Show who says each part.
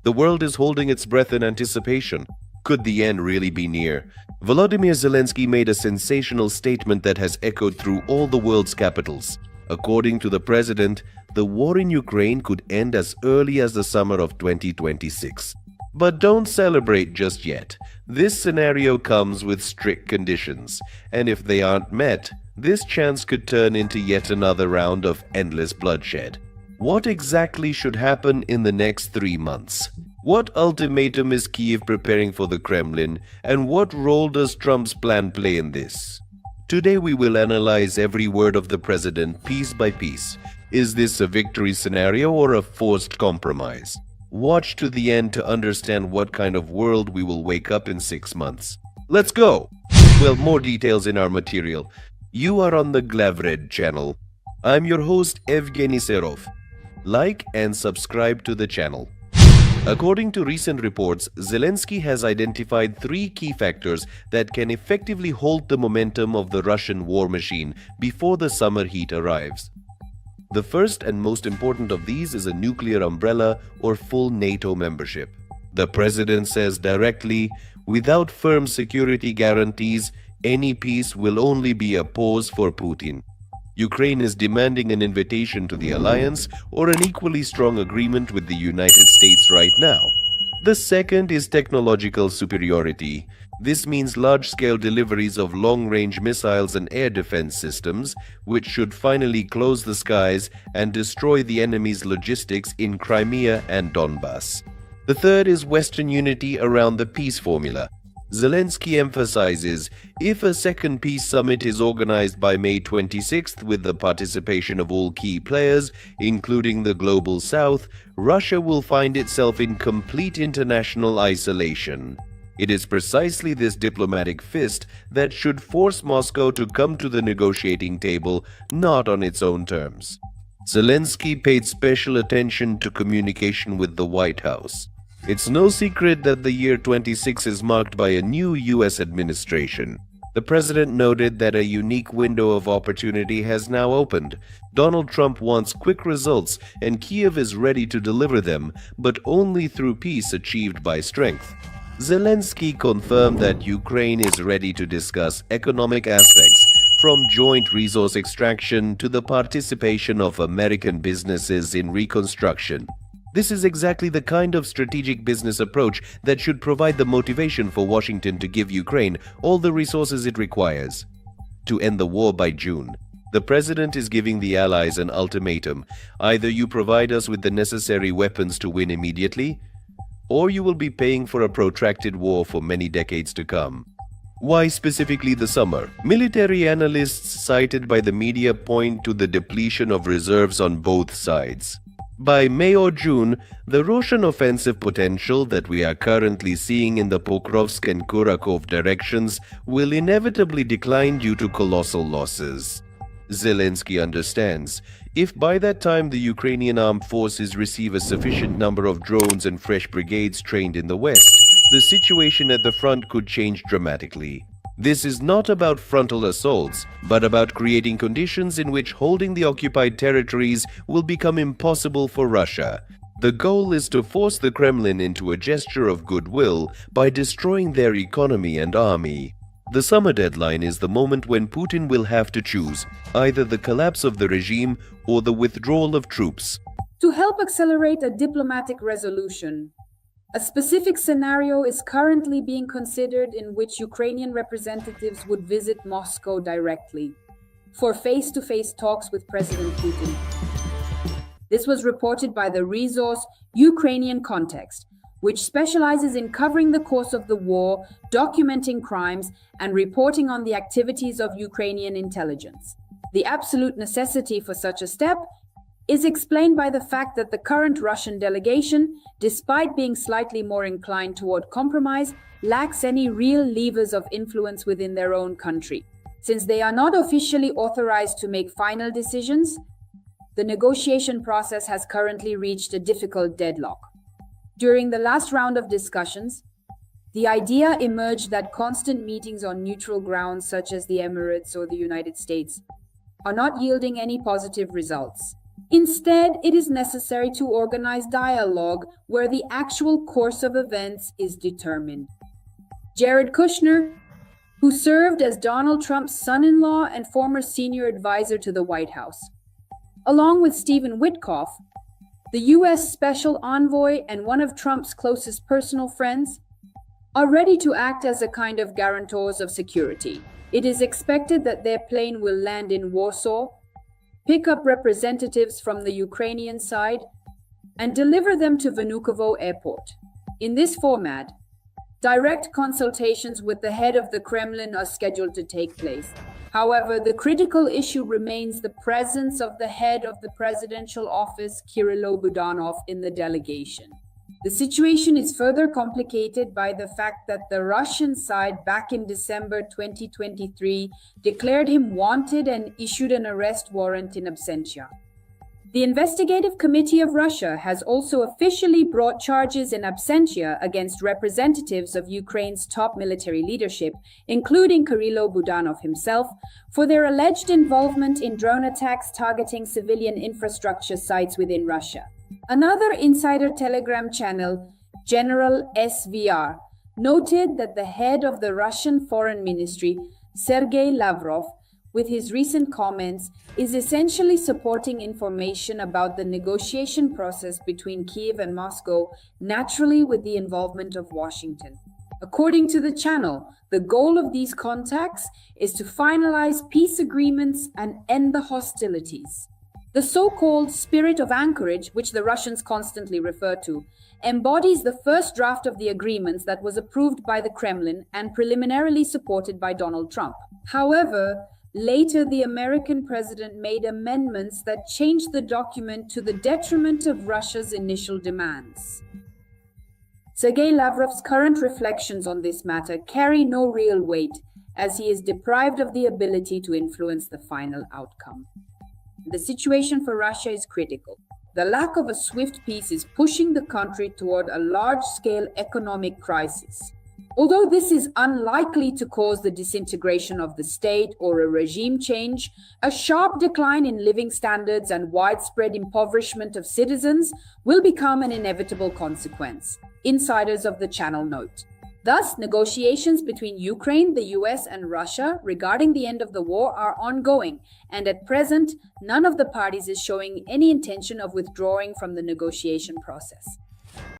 Speaker 1: The world is holding its breath in anticipation. Could the end really be near? Volodymyr Zelenskyy made a sensational statement that has echoed through all the world's capitals. According to the president, the war in Ukraine could end as early as the summer of 2026. But don't celebrate just yet. This scenario comes with strict conditions, and if they aren't met, this chance could turn into yet another round of endless bloodshed. What exactly should happen in the next 3 months? What ultimatum is Kyiv preparing for the Kremlin, and what role does Trump's plan play in this? Today we will analyze every word of the president piece by piece. Is this a victory scenario or a forced compromise? Watch to the end to understand what kind of world we will wake up in 6 months. Let's go! Well, more details in our material. You are on the Glavred channel. I'm your host Evgeny Serov. Like and subscribe to the channel. According to recent reports, Zelenskyy has identified 3 key factors that can effectively halt the momentum of the Russian war machine before the summer heat arrives. The first and most important of these is a nuclear umbrella or full NATO membership. The president says directly, without firm security guarantees, any peace will only be a pause for Putin. Ukraine is demanding an invitation to the alliance or an equally strong agreement with the United States right now. The second is technological superiority. This means large-scale deliveries of long-range missiles and air defense systems, which should finally close the skies and destroy the enemy's logistics in Crimea and Donbass. The third is Western unity around the peace formula. Zelenskyy emphasizes, if a second peace summit is organized by May 26th with the participation of all key players, including the Global South, Russia will find itself in complete international isolation. It is precisely this diplomatic fist that should force Moscow to come to the negotiating table, not on its own terms. Zelenskyy paid special attention to communication with the White House. It's no secret that the year 26 is marked by a new US administration. The president noted that a unique window of opportunity has now opened. Donald Trump wants quick results, and Kyiv is ready to deliver them, but only through peace achieved by strength. Zelenskyy confirmed that Ukraine is ready to discuss economic aspects, from joint resource extraction to the participation of American businesses in reconstruction. This is exactly the kind of strategic business approach that should provide the motivation for Washington to give Ukraine all the resources it requires to end the war by June. The president is giving the allies an ultimatum. Either you provide us with the necessary weapons to win immediately, or you will be paying for a protracted war for many decades to come. Why specifically the summer? Military analysts cited by the media point to the depletion of reserves on both sides. By May or June, the Russian offensive potential that we are currently seeing in the Pokrovsk and Kurakov directions will inevitably decline due to colossal losses. Zelenskyy understands, if by that time the Ukrainian armed forces receive a sufficient number of drones and fresh brigades trained in the West, the situation at the front could change dramatically. This is not about frontal assaults, but about creating conditions in which holding the occupied territories will become impossible for Russia. The goal is to force the Kremlin into a gesture of goodwill by destroying their economy and army. The summer deadline is the moment when Putin will have to choose either the collapse of the regime or the withdrawal of troops.
Speaker 2: To help accelerate a diplomatic resolution, a specific scenario is currently being considered in which Ukrainian representatives would visit Moscow directly for face-to-face talks with President Putin. This was reported by the resource Ukrainian Context, which specializes in covering the course of the war, documenting crimes, and reporting on the activities of Ukrainian intelligence. The absolute necessity for such a step is explained by the fact that the current Russian delegation, despite being slightly more inclined toward compromise, lacks any real levers of influence within their own country. Since they are not officially authorized to make final decisions, the negotiation process has currently reached a difficult deadlock. During the last round of discussions, the idea emerged that constant meetings on neutral grounds such as the Emirates or the United States are not yielding any positive results. Instead, it is necessary to organize dialogue where the actual course of events is determined. Jared Kushner, who served as Donald Trump's son-in-law and former senior advisor to the White House, along with Stephen Witkoff, the U.S. Special Envoy and one of Trump's closest personal friends, are ready to act as a kind of guarantors of security. It is expected that their plane will land in Warsaw, pick up representatives from the Ukrainian side, and deliver them to Vnukovo Airport. In this format, direct consultations with the head of the Kremlin are scheduled to take place. However, the critical issue remains the presence of the head of the presidential office, Kirilo Budanov, in the delegation. The situation is further complicated by the fact that the Russian side back in December 2023 declared him wanted and issued an arrest warrant in absentia. The Investigative Committee of Russia has also officially brought charges in absentia against representatives of Ukraine's top military leadership, including Kirilo Budanov himself, for their alleged involvement in drone attacks targeting civilian infrastructure sites within Russia. Another insider Telegram channel, General SVR, noted that the head of the Russian Foreign Ministry, Sergei Lavrov, with his recent comments, is essentially supporting information about the negotiation process between Kiev and Moscow, naturally with the involvement of Washington. According to the channel, the goal of these contacts is to finalize peace agreements and end the hostilities. The so-called spirit of anchorage, which the Russians constantly refer to, embodies the first draft of the agreements that was approved by the Kremlin and preliminarily supported by Donald Trump. However, later the American president made amendments that changed the document to the detriment of Russia's initial demands. Sergei Lavrov's current reflections on this matter carry no real weight, as he is deprived of the ability to influence the final outcome. The situation for Russia is critical. The lack of a swift peace is pushing the country toward a large-scale economic crisis. Although this is unlikely to cause the disintegration of the state or a regime change, a sharp decline in living standards and widespread impoverishment of citizens will become an inevitable consequence, insiders of the channel note. Thus, negotiations between Ukraine, the US, and Russia regarding the end of the war are ongoing, and at present, none of the parties is showing any intention of withdrawing from the negotiation process.